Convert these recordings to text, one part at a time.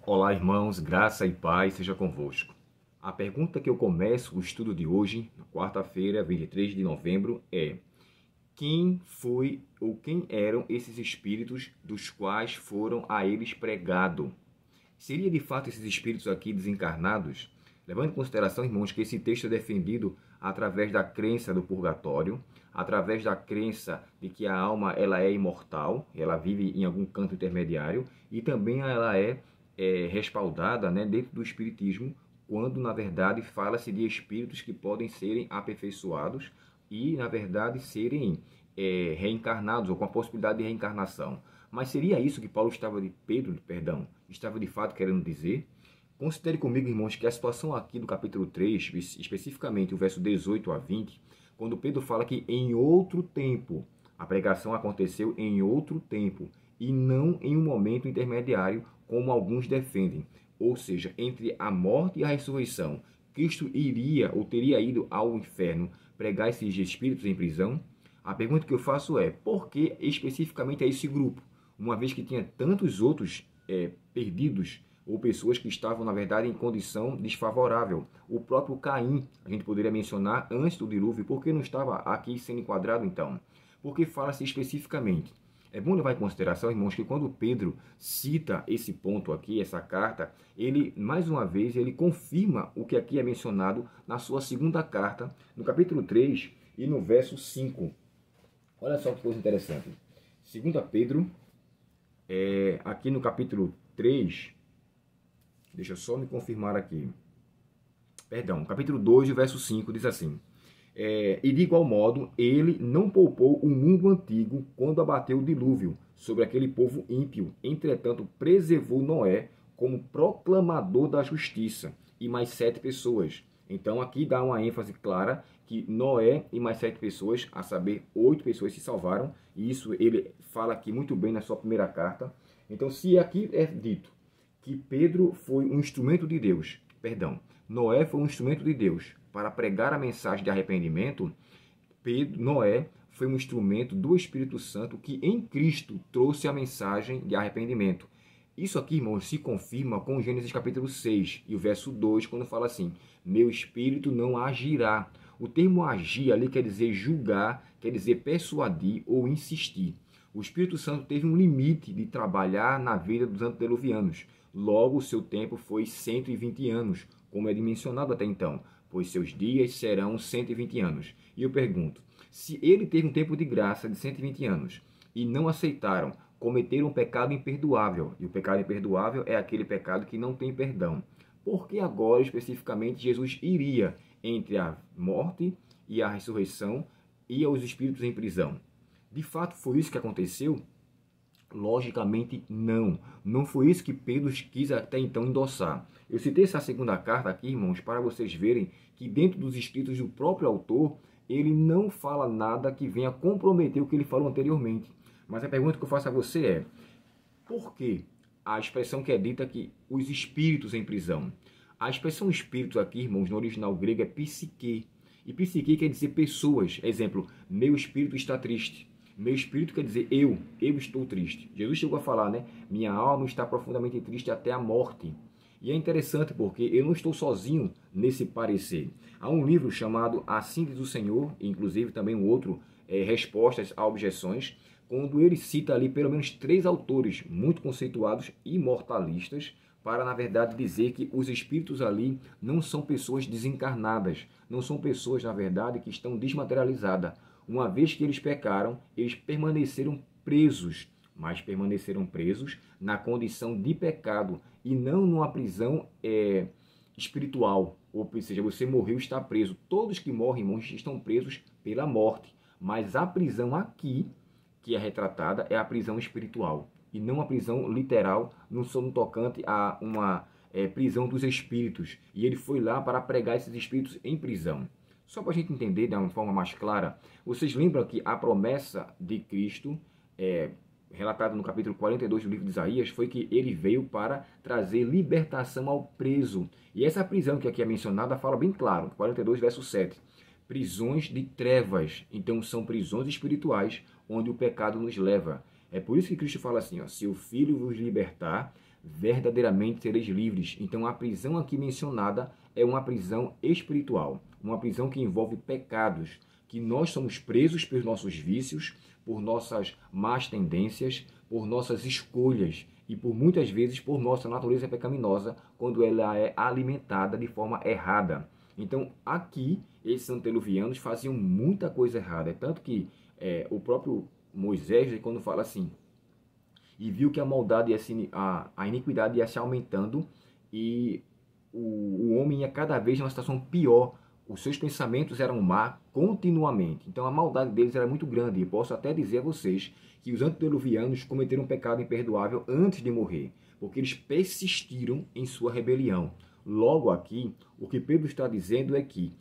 Olá, irmãos, graça e paz seja convosco. A pergunta que eu começo o estudo de hoje, na quarta-feira, 23 de novembro, é: quem foi ou quem eram esses espíritos dos quais foram a eles pregado? Seria de fato esses espíritos aqui desencarnados? Levando em consideração, irmãos, que esse texto é defendido através da crença do purgatório, através da crença de que a alma ela é imortal, ela vive em algum canto intermediário, e também ela é respaldada, né, dentro do espiritismo, quando na verdade fala-se de espíritos que podem serem aperfeiçoados e na verdade serem reencarnados ou com a possibilidade de reencarnação. Mas seria isso que Pedro estava de fato querendo dizer? Considere comigo, irmãos, que a situação aqui do capítulo 3, especificamente o verso 18 a 20, quando Pedro fala que em outro tempo, a pregação aconteceu em outro tempo, e não em um momento intermediário, como alguns defendem. Ou seja, entre a morte e a ressurreição, Cristo iria ou teria ido ao inferno pregar esses espíritos em prisão? A pergunta que eu faço é: por que especificamente a esse grupo? Uma vez que tinha tantos outros perdidos ou pessoas que estavam, na verdade, em condição desfavorável. O próprio Caim, a gente poderia mencionar antes do dilúvio, por que não estava aqui sendo enquadrado então? Porque fala-se especificamente. É bom levar em consideração, irmãos, que quando Pedro cita esse ponto aqui, essa carta, ele, mais uma vez, ele confirma o que aqui é mencionado na sua segunda carta, no capítulo 3 e no verso 5. Olha só que coisa interessante. Segunda Pedro, aqui no capítulo 3, deixa eu só me confirmar aqui. Perdão, capítulo 2, verso 5, diz assim: e de igual modo, ele não poupou o mundo antigo quando abateu o dilúvio sobre aquele povo ímpio. Entretanto, preservou Noé como proclamador da justiça e mais 7 pessoas. Então, aqui dá uma ênfase clara que Noé e mais 7 pessoas, a saber, 8 pessoas se salvaram. E isso ele fala aqui muito bem na sua primeira carta. Então, se aqui é dito que Pedro foi um instrumento de Deus, Noé foi um instrumento de Deus para pregar a mensagem de arrependimento, Noé foi um instrumento do Espírito Santo que em Cristo trouxe a mensagem de arrependimento. Isso aqui, irmãos, se confirma com Gênesis capítulo 6 e o verso 2, quando fala assim: meu espírito não agirá. O termo agir ali quer dizer julgar, quer dizer persuadir ou insistir. O Espírito Santo teve um limite de trabalhar na vida dos antediluvianos. Logo, o seu tempo foi 120 anos, como é mencionado até então, pois seus dias serão 120 anos. E eu pergunto, se ele teve um tempo de graça de 120 anos e não aceitaram, cometeram um pecado imperdoável, e o pecado imperdoável é aquele pecado que não tem perdão, por que agora, especificamente, Jesus iria entre a morte e a ressurreição e aos espíritos em prisão? De fato, foi isso que aconteceu? Logicamente, não. Não foi isso que Pedro quis até então endossar. Eu citei essa segunda carta aqui, irmãos, para vocês verem que dentro dos escritos do próprio autor, ele não fala nada que venha comprometer o que ele falou anteriormente. Mas a pergunta que eu faço a você é: por que a expressão que é dita aqui, os espíritos em prisão? A expressão espírito aqui, irmãos, no original grego é psique. E psique quer dizer pessoas. Exemplo, meu espírito está triste. Meu espírito quer dizer eu estou triste. Jesus chegou a falar, né? Minha alma está profundamente triste até a morte. E é interessante porque eu não estou sozinho nesse parecer. Há um livro chamado Assim diz o Senhor, inclusive também um outro, Respostas a Objeções, quando ele cita ali pelo menos 3 autores muito conceituados e mortalistas, para, na verdade, dizer que os espíritos ali não são pessoas desencarnadas, não são pessoas, na verdade, que estão desmaterializadas. Uma vez que eles pecaram, eles permaneceram presos, mas permaneceram presos na condição de pecado e não numa prisão espiritual. Ou seja, você morreu e está preso. Todos que morrem, irmãos, estão presos pela morte. Mas a prisão aqui, que é retratada, é a prisão espiritual e não a prisão literal, no tocante a uma prisão dos espíritos. E ele foi lá para pregar esses espíritos em prisão. Só para a gente entender de uma forma mais clara, vocês lembram que a promessa de Cristo, relatada no capítulo 42 do livro de Isaías, foi que ele veio para trazer libertação ao preso. E essa prisão que aqui é mencionada fala bem claro, 42 verso 7. Prisões de trevas. Então são prisões espirituais onde o pecado nos leva. É por isso que Cristo fala assim, ó: se o Filho vos libertar, verdadeiramente sereis livres. Então a prisão aqui mencionada é uma prisão espiritual, uma prisão que envolve pecados, que nós somos presos pelos nossos vícios, por nossas más tendências, por nossas escolhas e por muitas vezes por nossa natureza pecaminosa, quando ela é alimentada de forma errada. Então aqui esses antediluvianos faziam muita coisa errada, é tanto que o próprio Moisés, quando fala assim, e viu que a maldade, a iniquidade ia se aumentando e o homem ia cada vez numa situação pior. Os seus pensamentos eram má continuamente. Então a maldade deles era muito grande. E posso até dizer a vocês que os antediluvianos cometeram um pecado imperdoável antes de morrer, porque eles persistiram em sua rebelião. Logo aqui, o que Pedro está dizendo é que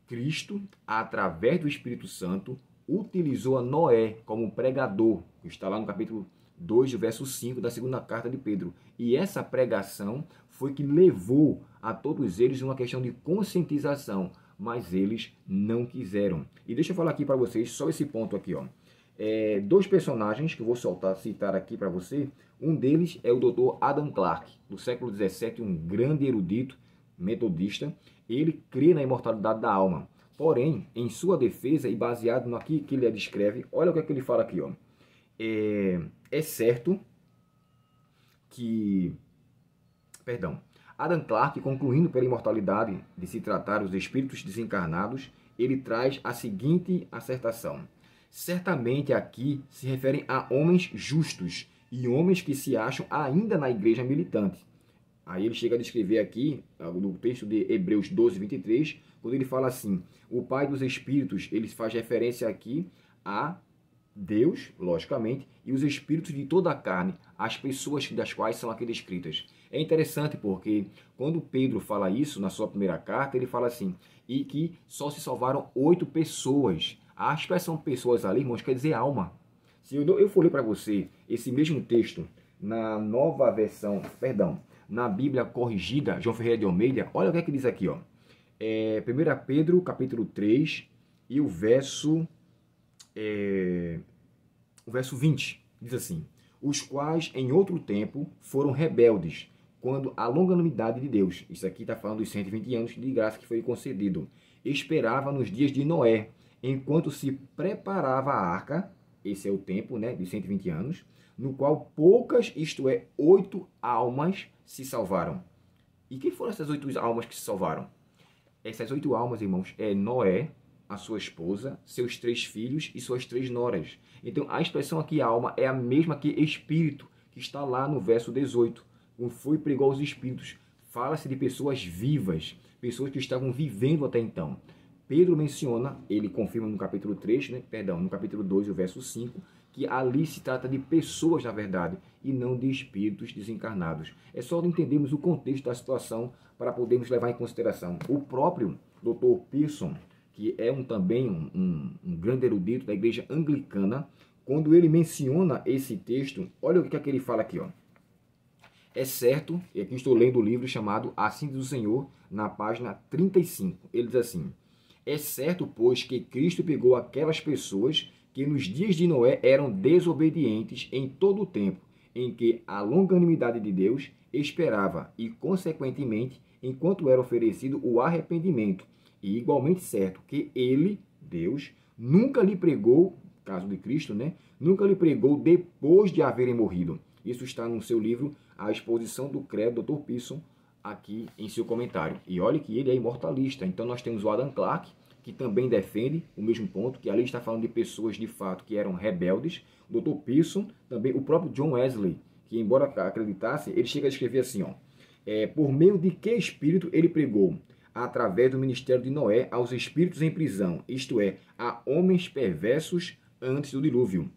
Cristo, através do Espírito Santo, utilizou a Noé como pregador, que está lá no capítulo 2, do verso 5 da segunda carta de Pedro. E essa pregação foi que levou a todos eles uma questão de conscientização, mas eles não quiseram. E deixa eu falar aqui para vocês só esse ponto aqui, ó. Dois personagens que eu vou citar aqui para você. Um deles é o Dr. Adam Clarke, do século XVII, um grande erudito metodista. Ele crê na imortalidade da alma. Porém, em sua defesa e baseado no que ele descreve, olha o que ele fala aqui, ó. É certo que... Adam Clarke, concluindo pela imortalidade de se tratar os espíritos desencarnados, ele traz a seguinte assertação. Certamente aqui se referem a homens justos e homens que se acham ainda na igreja militante. Aí ele chega a descrever aqui, no texto de Hebreus 12, 23, quando ele fala assim, o Pai dos Espíritos, ele faz referência aqui a Deus, logicamente, e os espíritos de toda a carne, as pessoas das quais são aqui descritas. É interessante porque quando Pedro fala isso na sua primeira carta, ele fala assim, e que só se salvaram 8 pessoas. A expressão pessoas ali, irmãos, quer dizer alma. Se eu for ler para você esse mesmo texto na nova versão, na Bíblia corrigida, João Ferreira de Almeida, olha o que diz aqui, ó. 1 Pedro, capítulo 3, e o verso 20, diz assim, os quais em outro tempo foram rebeldes, quando a longanimidade de Deus, isso aqui está falando dos 120 anos de graça que foi concedido, esperava nos dias de Noé, enquanto se preparava a arca, esse é o tempo, né, de 120 anos, no qual poucas, isto é, 8 almas se salvaram. E quem foram essas 8 almas que se salvaram? Essas 8 almas, irmãos, é Noé, a sua esposa, seus 3 filhos e suas 3 noras. Então, a expressão aqui, alma, é a mesma que espírito, que está lá no verso 18. Como foi e pregou aos espíritos. Fala-se de pessoas vivas, pessoas que estavam vivendo até então. Pedro menciona, ele confirma no capítulo 3, no capítulo 2, o verso 5, que ali se trata de pessoas, na verdade, e não de espíritos desencarnados. É só entendermos o contexto da situação para podermos levar em consideração. O próprio Dr. Pearson, que é também um grande erudito da igreja anglicana, quando ele menciona esse texto, olha o que ele fala aqui, ó. É certo, e aqui estou lendo o livro chamado Assim diz o Senhor, na página 35. Ele diz assim, é certo, pois, que Cristo pegou aquelas pessoas que nos dias de Noé eram desobedientes em todo o tempo, em que a longanimidade de Deus esperava e, consequentemente, enquanto era oferecido o arrependimento, e igualmente certo que ele, Deus, nunca lhe pregou, caso de Cristo, nunca lhe pregou depois de haverem morrido. Isso está no seu livro, A Exposição do Credo, Dr. Pearson, aqui em seu comentário. E olha que ele é imortalista. Então nós temos o Adam Clarke, que também defende o mesmo ponto, que ali está falando de pessoas de fato que eram rebeldes. O Dr. Pearson, também o próprio John Wesley, que embora acreditasse, ele chega a escrever assim, ó, por meio de que espírito ele pregou? Através do ministério de Noé aos espíritos em prisão, isto é, a homens perversos antes do dilúvio,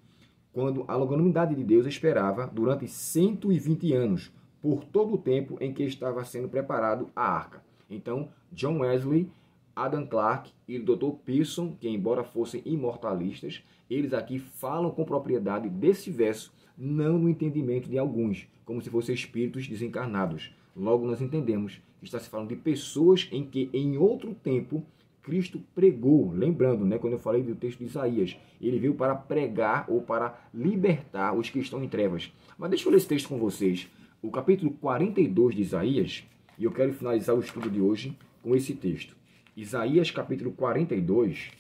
quando a longanimidade de Deus esperava durante 120 anos, por todo o tempo em que estava sendo preparado a arca. Então, John Wesley, Adam Clarke e o Dr. Pearson, que embora fossem imortalistas, eles aqui falam com propriedade desse verso, não no entendimento de alguns, como se fossem espíritos desencarnados. Logo nós entendemos que está se falando de pessoas em que em outro tempo Cristo pregou. Lembrando, quando eu falei do texto de Isaías, ele veio para pregar ou para libertar os que estão em trevas. Mas deixa eu ler esse texto com vocês. o capítulo 42 de Isaías, e eu quero finalizar o estudo de hoje com esse texto. Isaías capítulo 42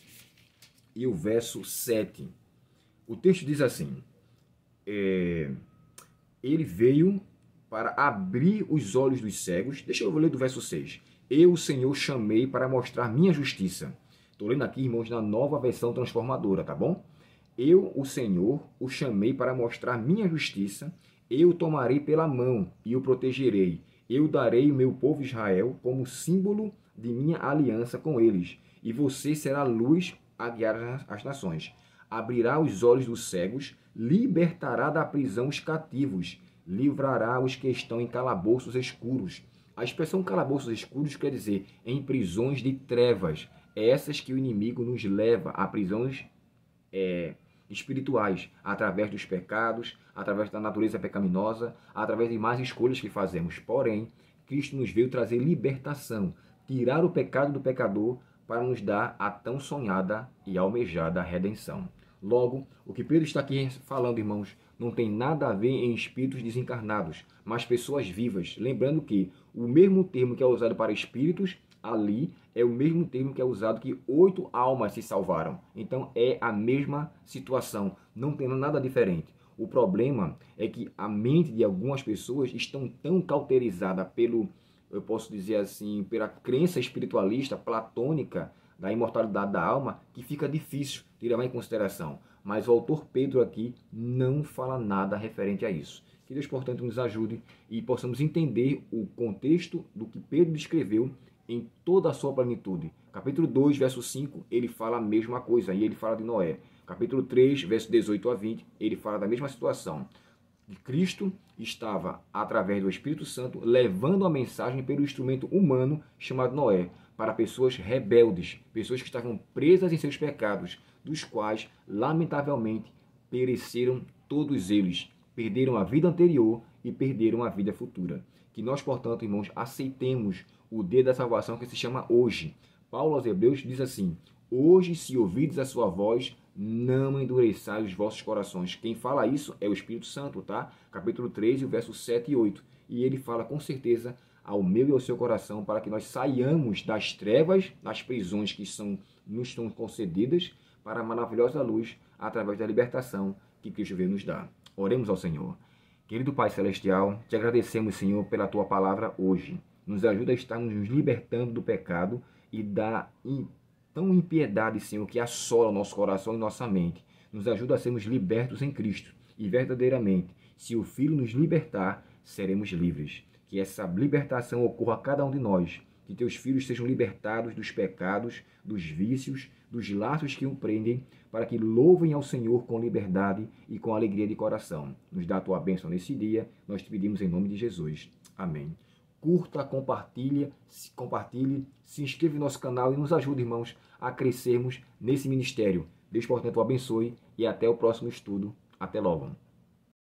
e o verso 7. O texto diz assim, ele veio para abrir os olhos dos cegos. Deixa eu ler do verso 6. Eu, o Senhor, chamei para mostrar minha justiça. Estou lendo aqui, irmãos, na nova versão transformadora, tá bom? Eu, o Senhor, o chamei para mostrar minha justiça. Eu o tomarei pela mão e o protegerei. Eu darei o meu povo Israel como símbolo de minha aliança com eles. E você será luz a guiar as nações. Abrirá os olhos dos cegos, libertará da prisão os cativos, livrará os que estão em calabouços escuros. A expressão calabouços escuros quer dizer em prisões de trevas, essas que o inimigo nos leva a prisões espirituais, através dos pecados, através da natureza pecaminosa, através de más escolhas que fazemos. Porém, Cristo nos veio trazer libertação, tirar o pecado do pecador para nos dar a tão sonhada e almejada redenção. Logo, o que Pedro está aqui falando, irmãos, não tem nada a ver em espíritos desencarnados, mas pessoas vivas. Lembrando que o mesmo termo que é usado para espíritos, ali é o mesmo termo que é usado que 8 almas se salvaram. Então é a mesma situação, não tem nada diferente. O problema é que a mente de algumas pessoas estão tão cauterizada pelo, eu posso dizer assim, pela crença espiritualista platônica da imortalidade da alma, que fica difícil de levar em consideração. Mas o autor Pedro aqui não fala nada referente a isso. Que Deus, portanto, nos ajude e possamos entender o contexto do que Pedro descreveu em toda a sua plenitude. Capítulo 2, verso 5, ele fala a mesma coisa, e ele fala de Noé. Capítulo 3, verso 18 a 20, ele fala da mesma situação. Que Cristo estava, através do Espírito Santo, levando a mensagem pelo instrumento humano chamado Noé, para pessoas rebeldes, pessoas que estavam presas em seus pecados, dos quais, lamentavelmente, pereceram todos eles, perderam a vida anterior e perderam a vida futura. Que nós, portanto, irmãos, aceitemos o dia da salvação que se chama hoje. Paulo aos Hebreus diz assim, hoje, se ouvides a sua voz, não endureçais os vossos corações. Quem fala isso é o Espírito Santo, tá? Capítulo 3, versos 7 e 8. E ele fala com certeza ao meu e ao seu coração para que nós saiamos das trevas, das prisões que nos estão concedidas, para a maravilhosa luz através da libertação que Cristo veio nos dar. Oremos ao Senhor. Querido Pai Celestial, te agradecemos, Senhor, pela tua palavra hoje. Nos ajuda a estarmos nos libertando do pecado e da tão impiedade, Senhor, que assola o nosso coração e nossa mente. Nos ajuda a sermos libertos em Cristo. E verdadeiramente, se o Filho nos libertar, seremos livres. Que essa libertação ocorra a cada um de nós. Que teus filhos sejam libertados dos pecados, dos vícios, dos laços que o prendem, para que louvem ao Senhor com liberdade e com alegria de coração. Nos dá a tua bênção nesse dia, nós te pedimos em nome de Jesus. Amém. Curta, compartilhe, se inscreva no nosso canal e nos ajude, irmãos, a crescermos nesse ministério. Deus, portanto, o abençoe e até o próximo estudo. Até logo.